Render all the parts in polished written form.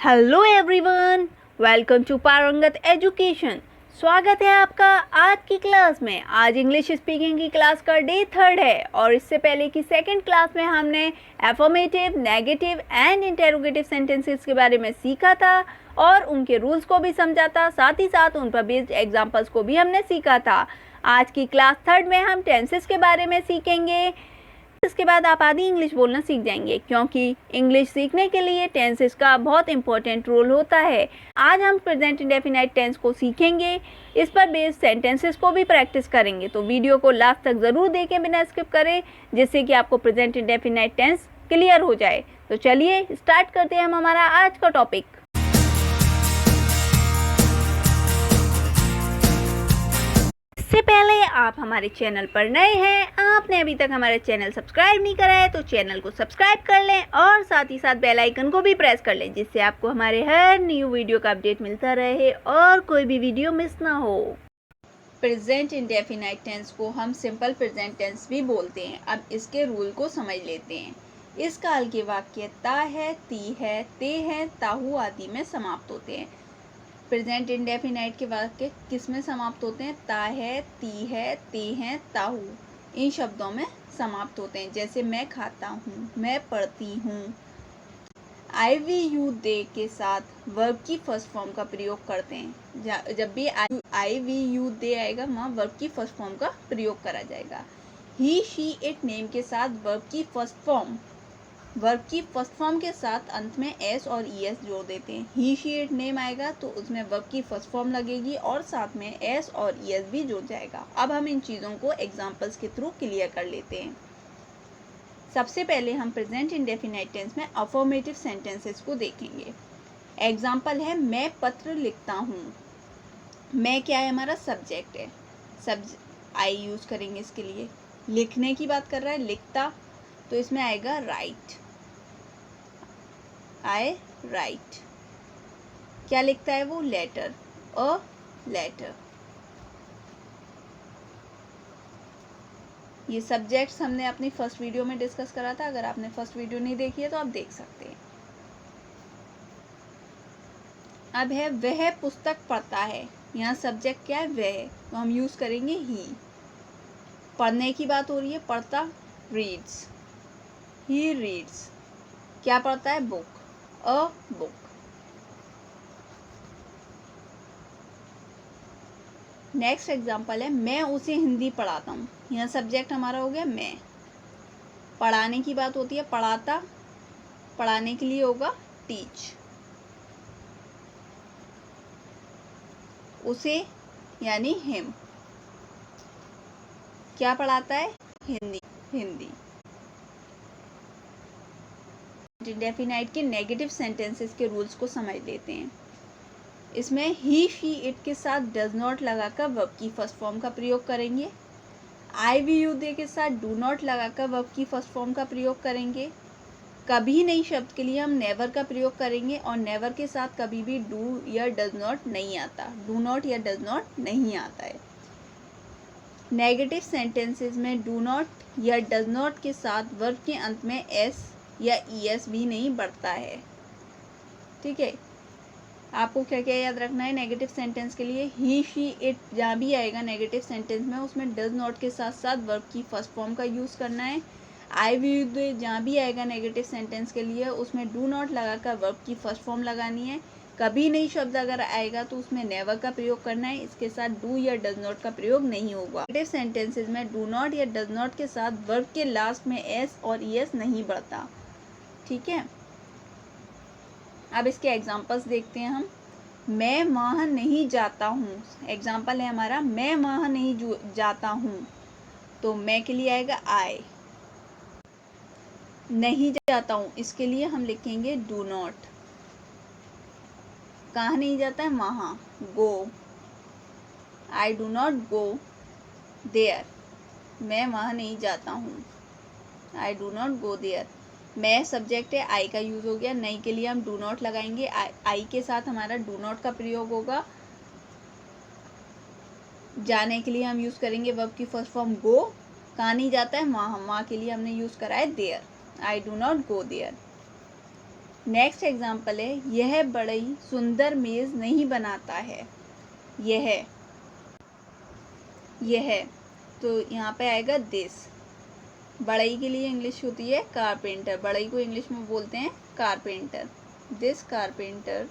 Hello everyone, welcome to पारंगत education. स्वागत है आपका आज की क्लास में। आज इंग्लिश स्पीकिंग की क्लास का डे 3 है और इससे पहले की सेकंड क्लास में हमने affirmative, negative and interrogative sentences के बारे में सीखा था और उनके रूल्स को भी समझा था। साथ ही साथ उन पर बेस्ड एग्जाम्पल्स को भी हमने सीखा था। आज की क्लास 3 में हम टेंसेस के बारे में सीखेंगे। इसके बाद आप आधी इंग्लिश बोलना सीख जाएंगे, क्योंकि इंग्लिश सीखने के लिए टेंसेस का बहुत इंपॉर्टेंट रोल होता है। आज हम प्रेजेंट इंडेफिनाइट टेंस को सीखेंगे, इस पर बेस्ड सेंटेंसेस को भी प्रैक्टिस करेंगे। तो वीडियो को लास्ट तक ज़रूर देखें बिना स्किप करें, जिससे कि आपको प्रेजेंट इंडेफिनाइट टेंस क्लियर हो जाए। तो चलिए स्टार्ट करते हैं हम हमारा आज का टॉपिक। इससे पहले आप हमारे चैनल पर नए हैं, आपने अभी तक हमारे चैनल सब्सक्राइब नहीं करा है तो चैनल को सब्सक्राइब कर लें और साथ ही साथ बेल आइकन को भी प्रेस कर लें, जिससे आपको हमारे हर न्यू वीडियो का अपडेट मिलता रहे और कोई भी वीडियो मिस ना हो। प्रेजेंट इंडेफिनाइट टेंस को हम सिंपल प्रेजेंट टेंस भी बोलते हैं। अब इसके रूल को समझ लेते हैं। इस काल के वाक्य ता है, ती है, ते हैं, ताहू आदि में समाप्त होते हैं। प्रेजेंट इंडेफिनाइट के वाक्य किस में समाप्त होते हैं? ता है, ती है, ते हैं, ताहू इन शब्दों में समाप्त होते हैं। जैसे मैं खाता हूँ, मैं पढ़ती हूँ। आई वी यू दे के साथ वर्ब की फर्स्ट फॉर्म का प्रयोग करते हैं। जब भी आई वी यू दे आएगा, वहाँ वर्ब की फर्स्ट फॉर्म का प्रयोग करा जाएगा। ही, शी, इट, नेम के साथ वर्ब की फर्स्ट फॉर्म के साथ अंत में एस और ईएस जोड़ देते हैं। ही, शी, इट, नेम आएगा तो उसमें वर्ब की फर्स्ट फॉर्म लगेगी और साथ में एस और ईएस भी जुड़ जाएगा। अब हम इन चीज़ों को एग्जांपल्स के थ्रू क्लियर कर लेते हैं। सबसे पहले हम प्रेजेंट इंडेफिनाइट टेंस में अफर्मेटिव सेंटेंसेस को देखेंगे। एग्जाम्पल है, मैं पत्र लिखता हूँ। मैं क्या है? हमारा सब्जेक्ट है। आई यूज करेंगे इसके लिए। लिखने की बात कर रहा है, लिखता, तो इसमें आएगा राइट। आई राइट। क्या लिखता है वो? Letter, a letter. ये सब्जेक्ट्स हमने अपनी फर्स्ट वीडियो में डिस्कस करा था। अगर आपने फर्स्ट वीडियो नहीं देखी है तो आप देख सकते हैं। अब है, वह पुस्तक पढ़ता है। यहाँ सब्जेक्ट क्या है? वह, तो हम यूज करेंगे ही। पढ़ने की बात हो रही है, पढ़ता, रीड्स, ही रीड्स। क्या पढ़ता है? Book, a book. Next example है, मैं उसे हिंदी पढ़ाता हूँ। यहाँ सब्जेक्ट हमारा हो गया मैं। पढ़ाने की बात होती है, पढ़ाता, पढ़ाने के लिए होगा टीच। उसे यानी हिम। क्या पढ़ाता है? हिंदी। इंडेफिनाइट के नेगेटिव सेंटेंसेस के रूल्स को समझ लेते हैं। इसमें ही, शी, इट के साथ डज नॉट लगाकर वर्ब की फर्स्ट फॉर्म का प्रयोग करेंगे। आई वी यू दे के साथ डू नॉट लगाकर वर्ब की फर्स्ट फॉर्म का प्रयोग करेंगे। कभी नहीं शब्द के लिए हम नेवर का प्रयोग करेंगे और नेवर के साथ कभी भी डू या डज नॉट नहीं आता। डू नॉट या डज नॉट नहीं आता है। नेगेटिव सेंटेंसेस में डू नॉट या डज नॉट के साथ वर्ब के अंत में एस या ईएस भी नहीं बढ़ता है। ठीक है, आपको क्या क्या याद रखना है नेगेटिव सेंटेंस के लिए? ही, शी, इट जहाँ भी आएगा नेगेटिव सेंटेंस में, उसमें डज नॉट के साथ साथ वर्ब की फर्स्ट फॉर्म का यूज़ करना है। आई वी जहाँ भी आएगा नेगेटिव सेंटेंस के लिए, उसमें डू नॉट लगाकर वर्ब की फर्स्ट फॉर्म लगानी है। कभी नहीं शब्द अगर आएगा तो उसमें नेवर का प्रयोग करना है। इसके साथ डू या डज नॉट का प्रयोग नहीं होगा। नेगेटिव सेंटेंसेज में डू नॉट या डज नॉट के साथ वर्ब के लास्ट में एस और ईएस नहीं बढ़ता। ठीक है, अब इसके एग्जाम्पल्स देखते हैं हम। मैं वहाँ नहीं जाता हूँ। एग्जाम्पल है हमारा, मैं वहाँ नहीं जाता हूँ, तो मैं के लिए आएगा आई। नहीं जाता हूँ, इसके लिए हम लिखेंगे डू नॉट। कहाँ नहीं जाता है? वहाँ, go. I do not go there. मैं वहाँ नहीं जाता हूँ, I do not go there. मैं सब्जेक्ट है, आई का यूज हो गया। नहीं के लिए हम डू नॉट लगाएंगे। आई के साथ हमारा डू नॉट का प्रयोग होगा। जाने के लिए हम यूज करेंगे वर्ब की फर्स्ट फॉर्म गो। कहाँ नहीं जाता है? वहाँ के लिए हमने यूज करा है there. I do not go there. Next example है, यह बड़ी सुंदर मेज नहीं बनाता है। यह तो यहाँ पे आएगा दिस। बढ़ई के लिए इंग्लिश होती है कारपेंटर। बढ़ई को इंग्लिश में बोलते हैं carpenter. This carpenter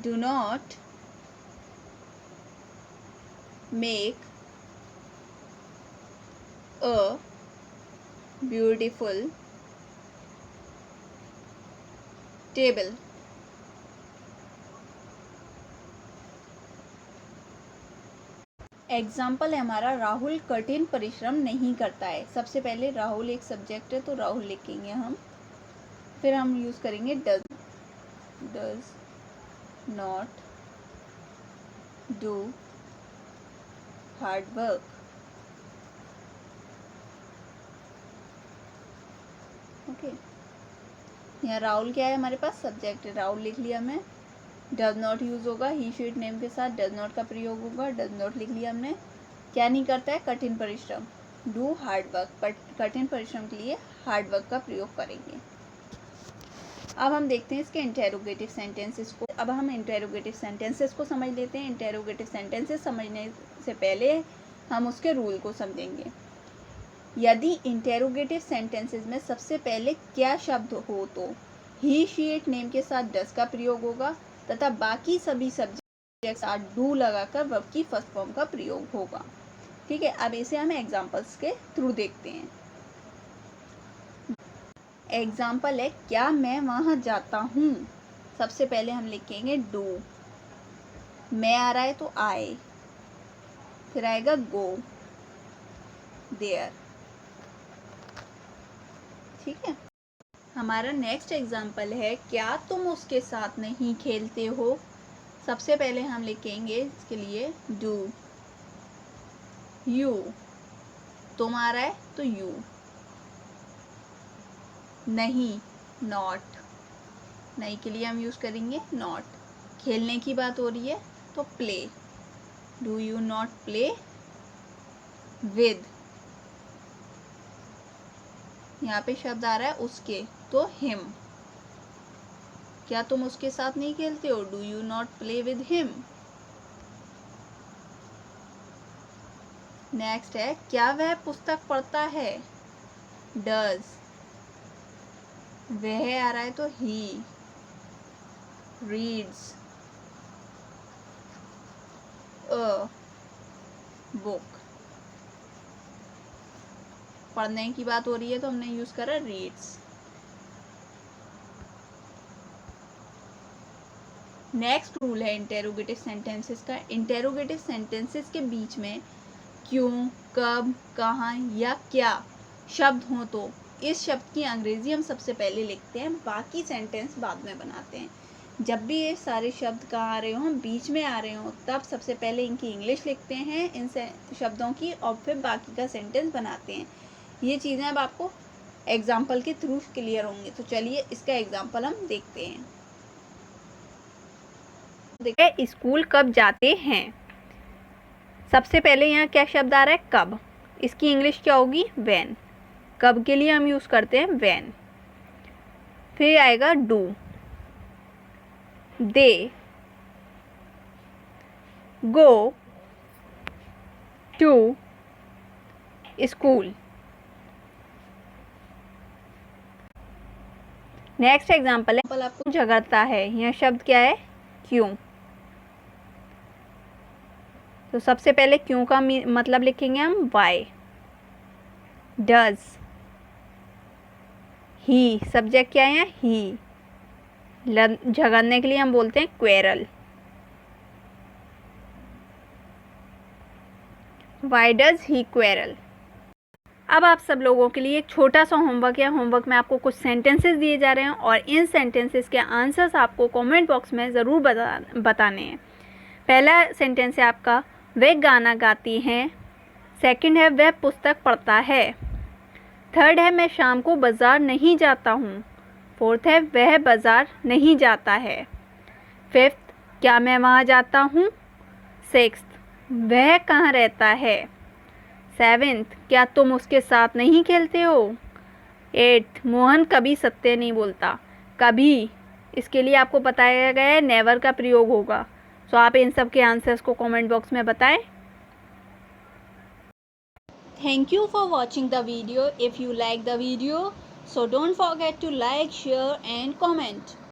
do not make a beautiful table। Example है हमारा, राहुल कठिन परिश्रम नहीं करता है। सबसे पहले राहुल एक सब्जेक्ट है तो राहुल लिखेंगे हम, फिर हम यूज़ करेंगे does not do hard work. Okay, यहाँ राहुल क्या है हमारे पास, सब्जेक्ट है, राहुल लिख लिया मैं। डज नॉट यूज़ होगा, ही शीट नेम के साथ डज नॉट का प्रयोग होगा। डज नॉट लिख लिया हमने। क्या नहीं करता है, कठिन परिश्रम। डू हार्ड वर्क, कठिन परिश्रम के लिए हार्ड वर्क का प्रयोग करेंगे। अब हम देखते हैं इसके इंटेरोगेटिव सेंटेंसेस को। अब हम इंटेरोगेटिव सेंटेंसेस को समझ लेते हैं। इंटेरोगेटिव सेंटेंसेस समझने से पहले हम उसके रूल को समझेंगे। यदि इंटेरोगेटिव सेंटेंसेस में सबसे पहले क्या शब्द हो तो ही शी इट नेम के साथ डज का प्रयोग होगा तथा बाकी सभी सब्जेक्ट के साथ डू लगाकर वर्ब की फर्स्ट फॉर्म का प्रयोग होगा। ठीक है, अब इसे हम एग्जांपल्स के थ्रू देखते हैं। एग्जांपल है, क्या मैं वहां जाता हूँ। सबसे पहले हम लिखेंगे डू। मैं आ रहा है तो आई, फिर आएगा गो देयर। ठीक है, हमारा नेक्स्ट एग्जाम्पल है, क्या तुम उसके साथ नहीं खेलते हो। सबसे पहले हम लिखेंगे इसके लिए डू। यू, तुम आ रहा है तो यू। नहीं, नॉट, नहीं के लिए हम यूज करेंगे नॉट। खेलने की बात हो रही है तो play. Do you not play with, यहाँ पे शब्द आ रहा है उसके तो हिम। क्या तुम उसके साथ नहीं खेलते हो, do you not play with him. Next है, क्या वह पुस्तक पढ़ता है। डज, वह आ रहा है तो ही रीड्स अ बुक। पढ़ने की बात हो रही है तो हमने यूज करा रीड्स। नेक्स्ट रूल है इंटेरोगेटिव सेंटेंसेस का। इंटेरोगेटिव सेंटेंसेस के बीच में क्यों, कब, कहाँ या क्या शब्द हो तो इस शब्द की अंग्रेजी हम सबसे पहले लिखते हैं, बाकी सेंटेंस बाद में बनाते हैं। जब भी ये सारे शब्द कहाँ आ रहे हो, हम बीच में आ रहे हो, तब सबसे पहले इनकी इंग्लिश लिखते हैं इन शब्दों की, और फिर बाकी का सेंटेंस बनाते हैं। ये चीज़ें अब आपको एग्जाम्पल के थ्रू क्लियर होंगे। तो चलिए इसका एग्जाम्पल हम देखते हैं। देखिए, स्कूल कब जाते हैं। सबसे पहले यहाँ क्या शब्द आ रहा है, कब। इसकी इंग्लिश क्या होगी, व्हेन। कब के लिए हम यूज़ करते हैं व्हेन। फिर आएगा do. They go to school. Next example है, आपको झगड़ता है। यह शब्द क्या है, क्यों। तो सबसे पहले क्यों का मतलब लिखेंगे हम वाई। डज, ही, सब्जेक्ट क्या है, ही। झगड़ने के लिए हम बोलते हैं quarrel. Why does he quarrel. अब आप सब लोगों के लिए एक छोटा सा होमवर्क है। होमवर्क में आपको कुछ सेंटेंसेस दिए जा रहे हैं और इन सेंटेंसेस के आंसर्स आपको कमेंट बॉक्स में ज़रूर बताने हैं। पहला सेंटेंस है आपका, वह गाना गाती हैं। सेकंड है, वह पुस्तक पढ़ता है। थर्ड है, मैं शाम को बाज़ार नहीं जाता हूँ। फोर्थ है, वह बाज़ार नहीं जाता है। फिफ्थ, क्या मैं वहाँ जाता हूँ। सिक्स्थ, वह कहाँ रहता है। 7th, क्या तुम उसके साथ नहीं खेलते हो? 8th, मोहन कभी सत्य नहीं बोलता। कभी, इसके लिए आपको बताया गया है नेवर का प्रयोग होगा। सो आप इन सब के आंसर्स को कमेंट बॉक्स में बताएं। Thank you for watching the video. If you like the video, so don't forget to like, share and comment.